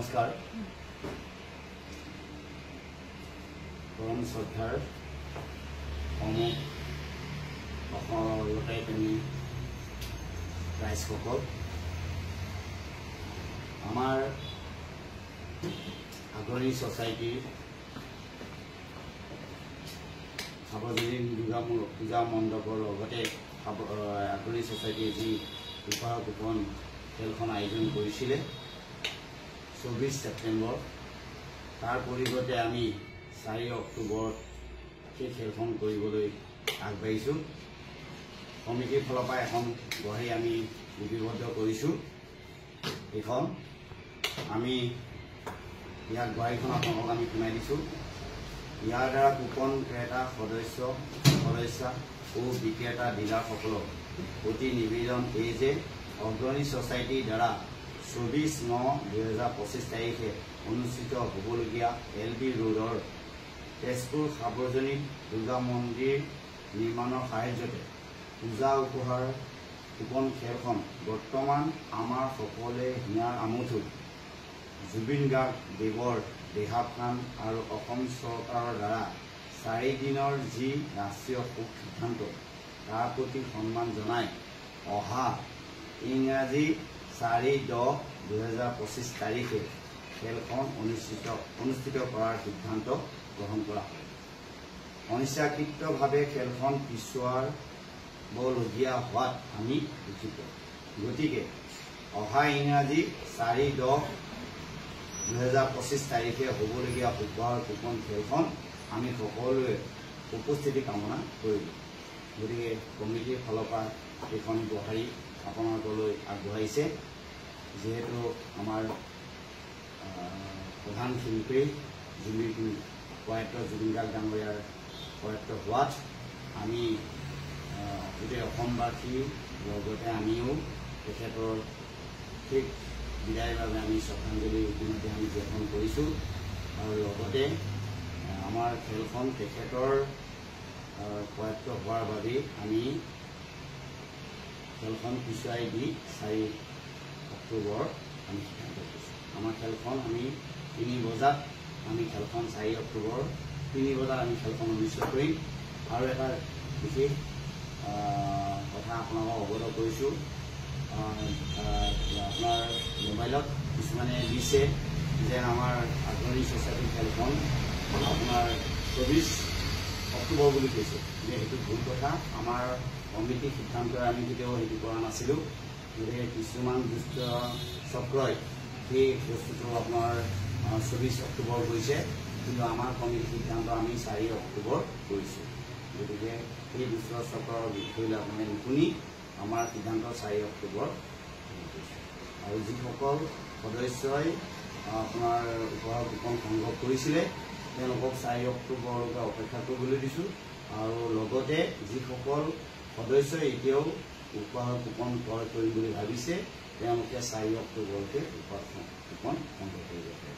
নমস্কাৰ পৰম শ্ৰদ্ধাৰ লতাইপানী ৰাইজসকল আমাৰ আগৰী ছ'চাইটিৰ সাৰ্বজনীন পূজা মণ্ডপৰ লগতে আগৰী ছ'চাইটিয়ে যি উপহাৰ কুপন খেলখন আয়োজন কৰিছিলে 24 ছেপ্টেম্বৰ তাৰ পৰিৱৰ্তে আমি 4 অক্টোবৰত সেই খেলখন কৰিবলৈ আগবাঢ়িছোঁ। কমিটিৰ ফালৰ পৰা এখন গঢ়ি আমি লিপিবদ্ধ কৰিছোঁ। এইখন আমি ইয়াত গঢ়িখন আপোনালোকক আমি শুনাই দিছোঁ। ইয়াৰ দ্বাৰা কুপন ক্ৰেতা সদস্যা ও বিক্ৰেতা ডিলাৰসকলক অতি নিবেদন এই যে অগ্ৰণী ছ'চাইটিৰ দ্বাৰা 24/9/2025 তাৰিখে অনুষ্ঠিত হ'বলগীয়া LB ৰোডৰ তেজপুৰ সাৰ্বজনীন দুৰ্গা মন্দিৰ নিৰ্মাণৰ সাহায্যতে পূজা উপহাৰ কুপন খেলখন বৰ্তমান আমাৰ সকলোৱে হিয়াৰ আমঠু জুবিন গাৰ্গ দেৱৰ দেহাৱসান আৰু অসম চৰকাৰৰ দ্বাৰা 4 দিনৰ যি ৰাষ্ট্ৰীয় শোক সিদ্ধান্ত তাৰ প্ৰতি সন্মান জনাই অহা ইংৰাজী 4/10/2025 তাৰিখে খেলখন অনুষ্ঠিত কৰাৰ সিদ্ধান্ত গ্ৰহণ কৰা হয়। অনিচ্ছাকৃতভাৱে খেলখন পিছুৱাবলগীয়া হোৱাত আমি দুখিত। গতিকে অহা ইংৰাজী 4/10/2025 তাৰিখে হ'বলগীয়া উপহাৰ কুপন খেলখন আমি সকলোৱে উপস্থিতি কামনা কৰিলোঁ। গতিকে কমিটিৰ ফালৰ পৰা এইখন গঢ়ি আপোনালোকলৈ আগবঢ়াইছে। যিহেতু আমাৰ প্ৰধান শিল্পী প্ৰয়াত জুবিন গাৰ্গ ডাঙৰীয়াৰ প্ৰয়াত হোৱাত আমি গোটেই অসমবাসীৰ লগতে আমিও তেখেতৰ ঠিক বিদায়ৰ বাবে আমি শ্ৰদ্ধাঞ্জলি ইতিমধ্যে আমি জ্ঞাপন কৰিছোঁ। আৰু লগতে আমাৰ খেলখন তেখেতৰ প্ৰয়াত হোৱাৰ বাবেই আমি খেলখন পিছুৱাই দি 4 অক্টোবৰ আমি সিদ্ধান্ত কৰিছোঁ। আমাৰ খেলখন আমি 3 বজাত আমি খেলখন 4 অক্টোবৰ 3 বজাত আমি খেলখন অনুষ্ঠিত কৰিম। আৰু এটা বিশেষ কথা আপোনালোকক অৱগত কৰিছোঁ। আপোনাৰ মোবাইলত কিছুমানে দিছে যে আমাৰ আগৰণী ছ'চাইটিৰ খেলখন আপোনাৰ 24 অক্টোবৰ বুলি কৈছে, যে সেইটো ভুল কথা। আমাৰ কমিটিৰ সিদ্ধান্তৰে আমি কেতিয়াও সেইটো কৰা নাছিলোঁ। গতিকে কিছুমান দুষ্ট চক্ৰই সেই বস্তুটো আপোনাৰ 24 অক্টোবৰ কৰিছে, কিন্তু আমাৰ কমিটিৰ সিদ্ধান্ত আমি 4 অক্টোবৰ কৰিছোঁ। গতিকে সেই দুষ্ট চক্ৰৰ বিষয়লৈ আপোনালোকে নুশুনি আমাৰ সিদ্ধান্ত 4 অক্টোবৰ কৰিছোঁ। আৰু যিসকল সদস্যই আপোনাৰ উপহাৰ কুপন সংগ্ৰহ কৰিছিলে তেওঁলোকক 4 অক্টোবৰলৈকে অপেক্ষা কৰিবলৈ দিছোঁ। আৰু লগতে যিসকল সদস্যই এতিয়াও উপহাৰ কুপন ক্ৰয় কৰিম বুলি ভাবিছে তেওঁলোকে 4 অক্টোবৰলৈকে উপহাৰ কুপন সংগ্ৰহ কৰিব পাৰে।